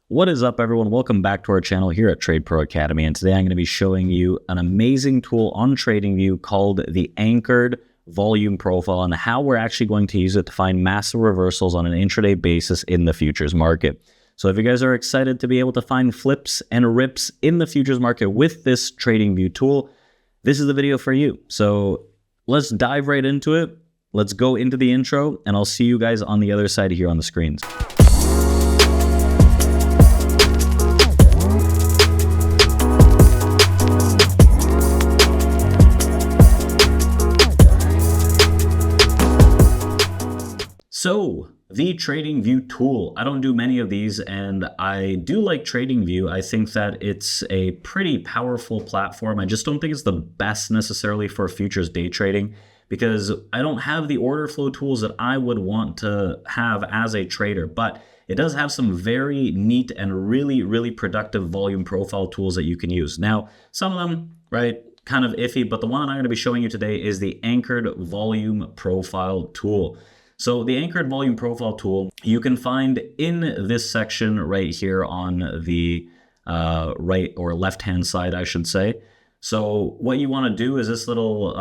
What is up, everyone? Welcome back to our channel here at TradePro Academy, and today I'm going to be showing you an amazing tool on TradingView called the Anchored Volume Profile and how we're actually going to use it to find massive reversals on an intraday basis in the futures market. So if you guys are excited to be able to find flips and rips in the futures market with this TradingView tool, this is the video for you. So let's dive right into it. Let's go into the intro, and I'll see you guys on the other side here on the screens. So, the TradingView tool. I don't do many of these, and I do like TradingView. I think that it's a pretty powerful platform. I just don't think it's the best necessarily for futures day trading because I don't have the order flow tools that I would want to have as a trader, but it does have some very neat and really productive volume profile tools that you can use. Now, some of them, right, kind of iffy, but the one I'm going to be showing you today is the Anchored Volume Profile tool. So the Anchored Volume Profile tool, you can find in this section right here on the right or left-hand side, I should say. So what you want to do is this little,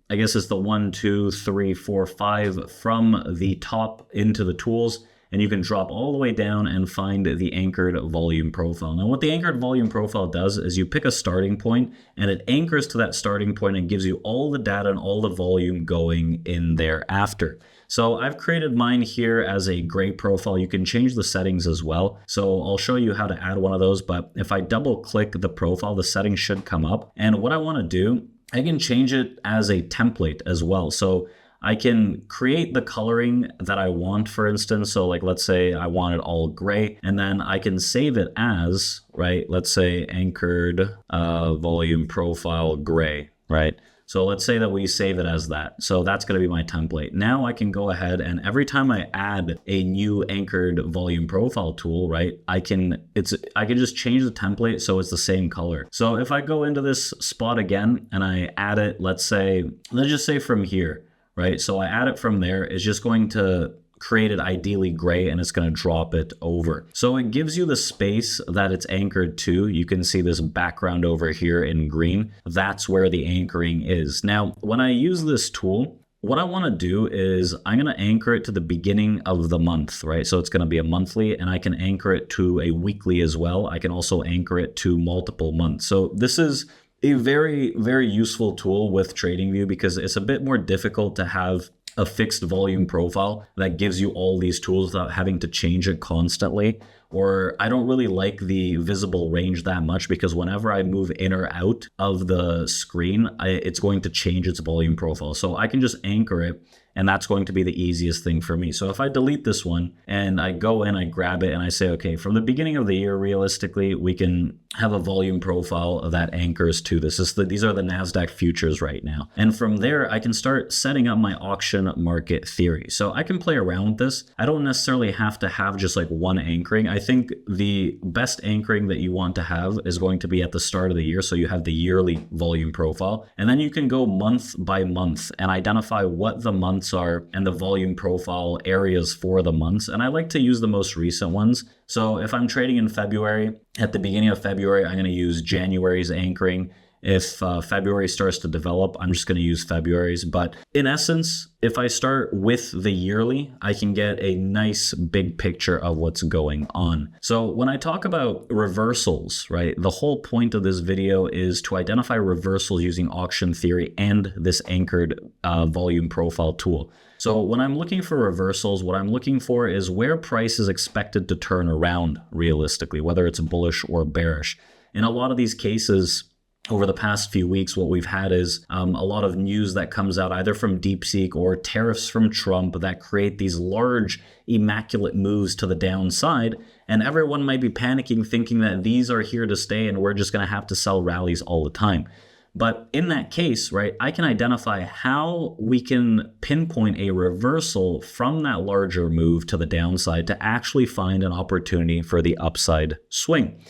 I guess it's the 1, 2, 3, 4, 5 from the top into the tools, and you can drop all the way down and find the Anchored Volume Profile. Now what the Anchored Volume Profile does is you pick a starting point and it anchors to that starting point and gives you all the data and all the volume going in thereafter. So I've created mine here as a gray profile. You can change the settings as well. So I'll show you how to add one of those, but if I double click the profile, the settings should come up. And what I want to do, I can change it as a template as well. So I can create the coloring that I want, for instance. So like, let's say I want it all gray, and then I can save it as, right, let's say Anchored Volume Profile Gray, right? So let's say that we save it as that. So that's going to be my template. Now I can go ahead and every time I add a new Anchored Volume Profile tool, right, I can just change the template so it's the same color. So if I go into this spot again and I add it, let's just say from here, right? So I add it from there, it's just going to create it ideally gray and it's going to drop it over. So it gives you the space that it's anchored to. You can see this background over here in green. That's where the anchoring is. Now, when I use this tool, what I want to do is I'm going to anchor it to the beginning of the month, right? So it's going to be a monthly, and I can anchor it to a weekly as well. I can also anchor it to multiple months. So this is a very useful tool with TradingView because it's a bit more difficult to have a fixed volume profile that gives you all these tools without having to change it constantly. Or I don't really like the visible range that much because whenever I move in or out of the screen, it's going to change its volume profile. So I can just anchor it, and that's going to be the easiest thing for me. So if I delete this one and I go in, I grab it and I say, okay, from the beginning of the year, realistically, we can have a volume profile that anchors to this. These are the NASDAQ futures right now. And from there, I can start setting up my auction market theory. So I can play around with this. I don't necessarily have to have just like one anchoring. I think the best anchoring that you want to have is going to be at the start of the year. So you have the yearly volume profile, and then you can go month by month and identify what the months are and the volume profile areas for the months. And I like to use the most recent ones. So if I'm trading in February, at the beginning of February, I'm going to use January's anchoring. If February starts to develop, I'm just going to use February's. But in essence, if I start with the yearly, I can get a nice big picture of what's going on. So when I talk about reversals, right, the whole point of this video is to identify reversals using auction theory and this Anchored Volume Profile tool. So when I'm looking for reversals, what I'm looking for is where price is expected to turn around realistically, whether it's bullish or bearish. In a lot of these cases, over the past few weeks, what we've had is a lot of news that comes out either from DeepSeek or tariffs from Trump that create these large, immaculate moves to the downside. And everyone might be panicking, thinking that these are here to stay and we're just going to have to sell rallies all the time. But in that case, right, I can identify how we can pinpoint a reversal from that larger move to the downside to actually find an opportunity for the upside swing.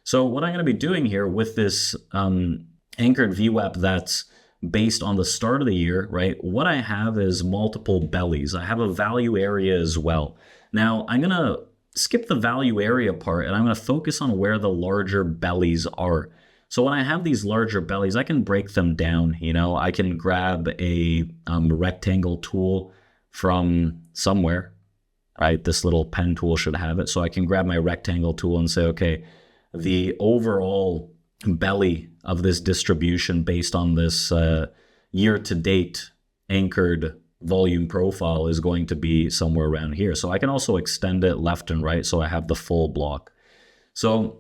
So what I'm going to be doing here with this Anchored VWAP that's based on the start of the year, right, what I have is multiple bellies. I have a value area as well. Now, I'm going to skip the value area part and I'm going to focus on where the larger bellies are. So when I have these larger bellies, I can break them down. I can grab a rectangle tool from somewhere, right? This little pen tool should have it. So I can grab my rectangle tool and say, okay, the overall belly of this distribution based on this year-to-date anchored volume profile is going to be somewhere around here. So I can also extend it left and right so I have the full block. So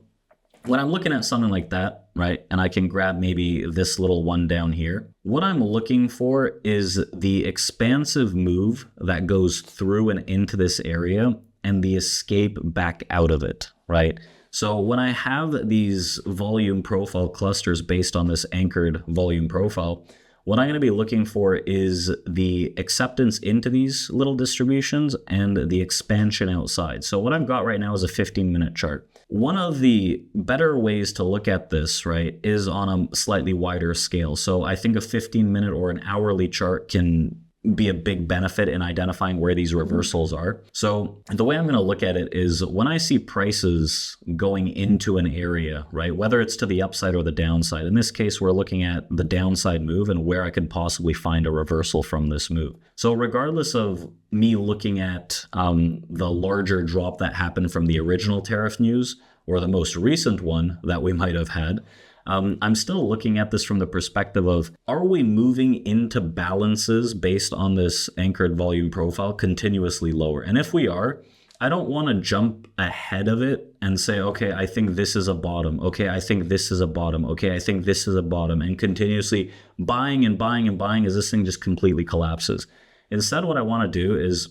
when I'm looking at something like that, right, and I can grab maybe this little one down here, what I'm looking for is the expansive move that goes through and into this area and the escape back out of it, right? So when I have these volume profile clusters based on this anchored volume profile, what I'm going to be looking for is the acceptance into these little distributions and the expansion outside. So what I've got right now is a 15-minute chart. One of the better ways to look at this, right, is on a slightly wider scale. So I think a 15-minute or an hourly chart can be a big benefit in identifying where these reversals are. So the way I'm going to look at it is when I see prices going into an area, right, whether it's to the upside or the downside. In this case, we're looking at the downside move and where I could possibly find a reversal from this move. So regardless of me looking at the larger drop that happened from the original tariff news or the most recent one that we might have had, I'm still looking at this from the perspective of, are we moving into balances based on this anchored volume profile continuously lower? And if we are, I don't want to jump ahead of it and say, okay, I think this is a bottom. Okay, I think this is a bottom. Okay, I think this is a bottom, and continuously buying and buying and buying as this thing just completely collapses. Instead, what I want to do is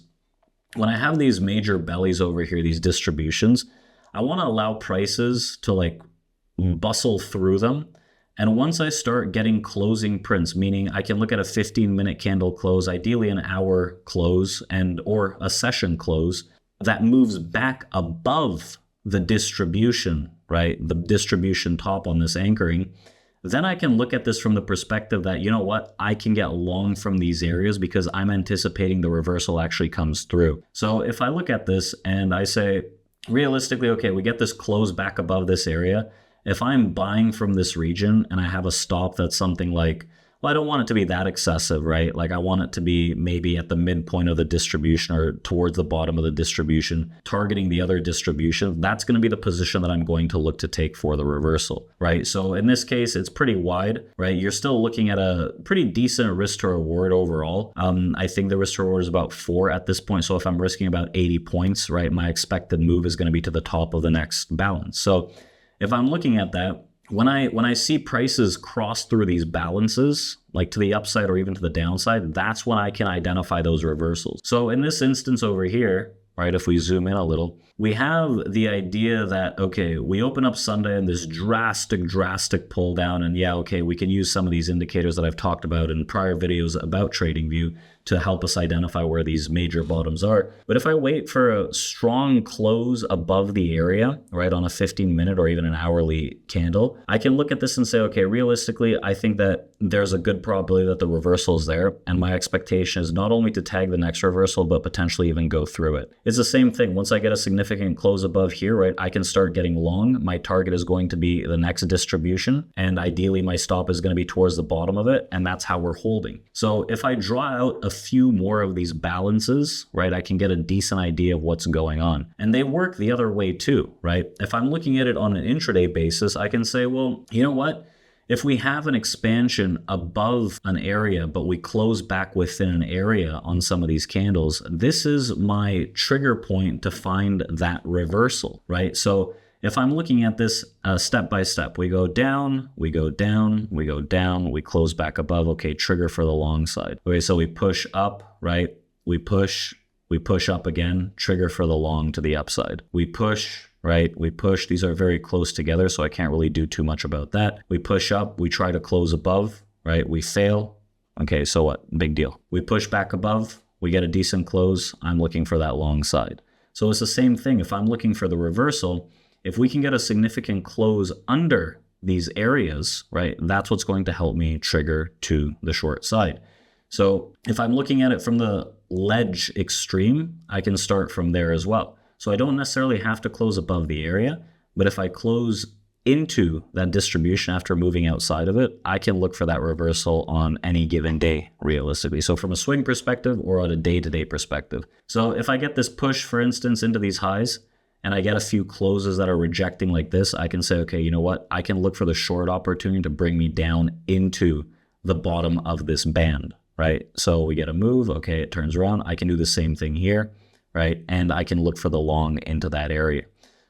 when I have these major bellies over here, these distributions, I want to allow prices to bustle through them. And once I start getting closing prints, meaning I can look at a 15-minute candle close, ideally an hour close or a session close that moves back above the distribution, right? The distribution top on this anchoring. Then I can look at this from the perspective that, you know what, I can get long from these areas because I'm anticipating the reversal actually comes through. So if I look at this and I say, realistically, okay, we get this close back above this area. If I'm buying from this region and I have a stop that's something like, well, I don't want it to be that excessive, right? Like I want it to be maybe at the midpoint of the distribution or towards the bottom of the distribution, targeting the other distribution. That's going to be the position that I'm going to look to take for the reversal, right? So in this case, it's pretty wide, right? You're still looking at a pretty decent risk to reward overall. I think the risk to reward is about 4 at this point. So if I'm risking about 80 points, right, my expected move is going to be to the top of the next balance. So if I'm looking at that, when I see prices cross through these balances, like to the upside or even to the downside, that's when I can identify those reversals. So in this instance over here, right, if we zoom in a little, we have the idea that, okay, we open up Sunday and this drastic pull down, and yeah, okay, we can use some of these indicators that I've talked about in prior videos about TradingView to help us identify where these major bottoms are. But if I wait for a strong close above the area, right, on a 15-minute or even an hourly candle, I can look at this and say, okay, realistically, I think that there's a good probability that the reversal is there. And my expectation is not only to tag the next reversal, but potentially even go through it. It's the same thing. Once I get a significant close above here, right, I can start getting long. My target is going to be the next distribution. And ideally, my stop is going to be towards the bottom of it. And that's how we're holding. So if I draw out a few more of these balances, right, I can get a decent idea of what's going on. And they work the other way too, right? If I'm looking at it on an intraday basis, I can say, well, you know what? If we have an expansion above an area, but we close back within an area on some of these candles, this is my trigger point to find that reversal, right? So if I'm looking at this step by step, we go down, we go down, we go down, we close back above, okay, trigger for the long side. Okay, so we push up, right? We push up again, trigger for the long to the upside. We push, right? We push. These are very close together, so I can't really do too much about that. We push up, we try to close above, right? We fail. Okay, so what? Big deal. We push back above, we get a decent close. I'm looking for that long side. So it's the same thing. If I'm looking for the reversal, if we can get a significant close under these areas, right, that's what's going to help me trigger to the short side. So if I'm looking at it from the ledge extreme, I can start from there as well. So I don't necessarily have to close above the area, but if I close into that distribution after moving outside of it, I can look for that reversal on any given day realistically. So from a swing perspective or on a day-to-day perspective. So if I get this push, for instance, into these highs, and I get a few closes that are rejecting like this, I can say, okay, you know what? I can look for the short opportunity to bring me down into the bottom of this band, right? So we get a move, okay, it turns around. I can do the same thing here, right? And I can look for the long into that area.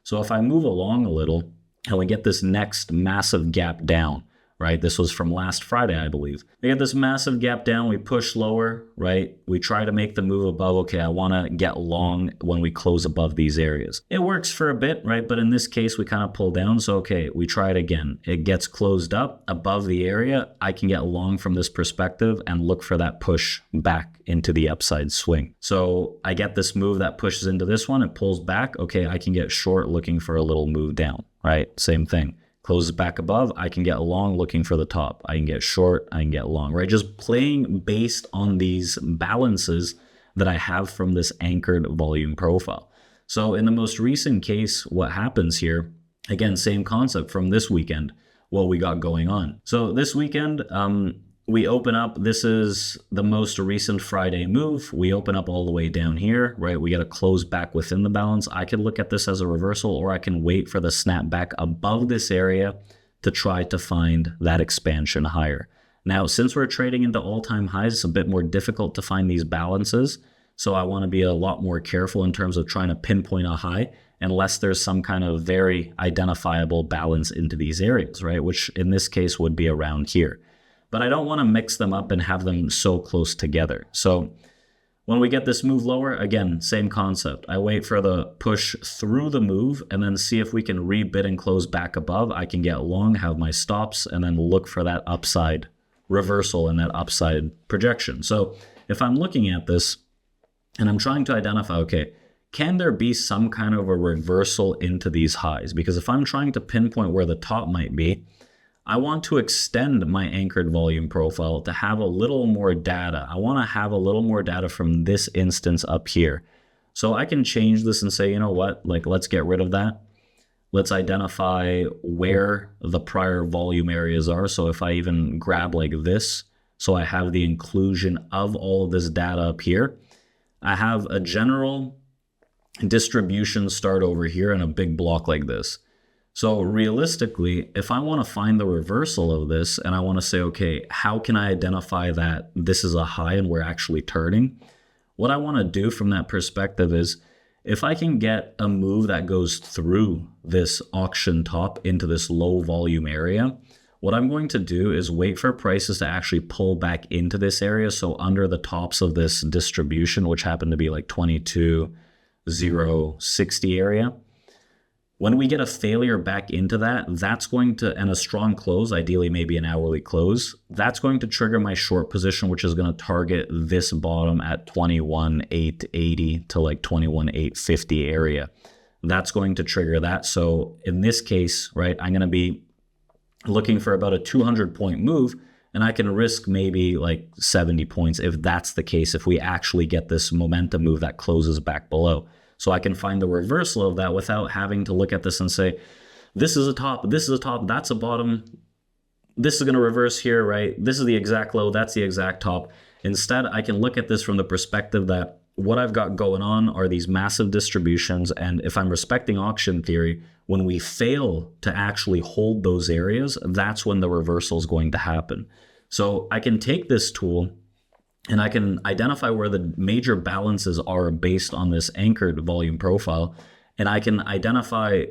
So if I move along a little, and we get this next massive gap down, right? This was from last Friday, I believe. We get this massive gap down, we push lower, right? We try to make the move above, okay, I wanna get long when we close above these areas. It works for a bit, right? But in this case, we kind of pull down, so okay, we try it again. It gets closed up above the area. I can get long from this perspective and look for that push back into the upside swing. So I get this move that pushes into this one, it pulls back, okay, I can get short looking for a little move down, right? Same thing. Closes back above, I can get long looking for the top. I can get short, I can get long, right? Just playing based on these balances that I have from this anchored volume profile. So in the most recent case, what happens here, again, same concept from this weekend, what we got going on. So this weekend, we open up, this is the most recent Friday move. We open up all the way down here, right? We got to close back within the balance. I could look at this as a reversal, or I can wait for the snap back above this area to try to find that expansion higher. Now, since we're trading into all-time highs, it's a bit more difficult to find these balances. So I want to be a lot more careful in terms of trying to pinpoint a high unless there's some kind of very identifiable balance into these areas, right? Which in this case would be around here. But I don't want to mix them up and have them so close together. So when we get this move lower, again, same concept. I wait for the push through the move and then see if we can rebid and close back above. I can get long, have my stops, and then look for that upside reversal and that upside projection. So if I'm looking at this and I'm trying to identify, okay, can there be some kind of a reversal into these highs? Because if I'm trying to pinpoint where the top might be, I want to extend my anchored volume profile to have a little more data. I want to have a little more data from this instance up here. So I can change this and say, you know what, like let's get rid of that. Let's identify where the prior volume areas are. So if I even grab like this, so I have the inclusion of all of this data up here, I have a general distribution start over here and a big block like this. So realistically, if I want to find the reversal of this and I want to say, okay, how can I identify that this is a high and we're actually turning? What I want to do from that perspective is if I can get a move that goes through this auction top into this low volume area, what I'm going to do is wait for prices to actually pull back into this area. So under the tops of this distribution, which happened to be like 22,060 area. When we get a failure back into that, that's going to, and a strong close, ideally maybe an hourly close, that's going to trigger my short position, which is going to target this bottom at 21,880 to like 21,850 area. That's going to trigger that. So in this case, right, I'm going to be looking for about a 200-point move, and I can risk maybe like 70 points if that's the case, if we actually get this momentum move that closes back below. So I can find the reversal of that without having to look at this and say, this is a top, this is a top, that's a bottom, this is going to reverse here, right? This is the exact low, that's the exact top. Instead, I can look at this from the perspective that what I've got going on are these massive distributions, and if I'm respecting auction theory, when we fail to actually hold those areas, that's when the reversal is going to happen. So I can take this tool and I can identify where the major balances are based on this anchored volume profile. And I can identify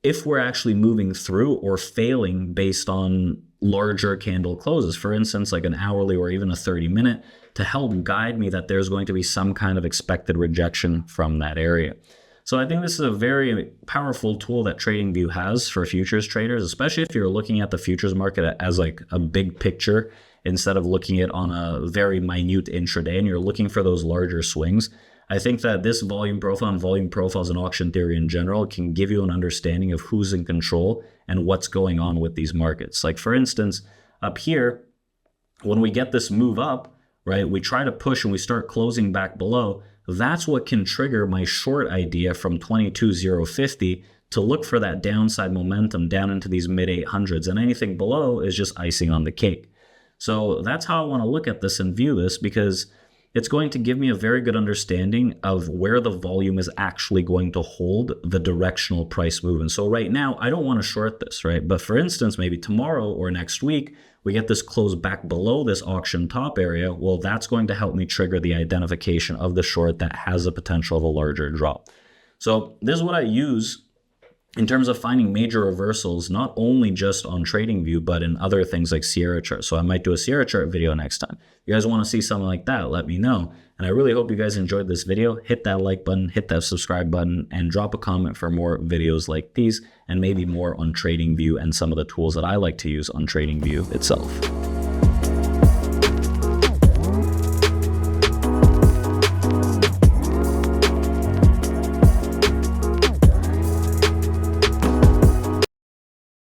if we're actually moving through or failing based on larger candle closes. For instance, like an hourly or even a 30-minute to help guide me that there's going to be some kind of expected rejection from that area. So I think this is a very powerful tool that TradingView has for futures traders, especially if you're looking at the futures market as like a big picture instead of looking at it on a very minute intraday and you're looking for those larger swings. I think that this volume profile and volume profiles and auction theory in general can give you an understanding of who's in control and what's going on with these markets. Like for instance, up here, when we get this move up, right, we try to push and we start closing back below, that's what can trigger my short idea from 22,050 to look for that downside momentum down into these mid 800s, and anything below is just icing on the cake. So that's how I want to look at this and view this, because it's going to give me a very good understanding of where the volume is actually going to hold the directional price move. And so right now, I don't want to short this, right? But for instance, maybe tomorrow or next week, we get this close back below this auction top area. Well, that's going to help me trigger the identification of the short that has the potential of a larger drop. So this is what I use in terms of finding major reversals, not only just on TradingView, but in other things like Sierra chart. So I might do a Sierra chart video next time. If you guys want to see something like that, let me know. And I really hope you guys enjoyed this video. Hit that like button, hit that subscribe button, and drop a comment for more videos like these, and maybe more on TradingView and some of the tools that I like to use on TradingView itself.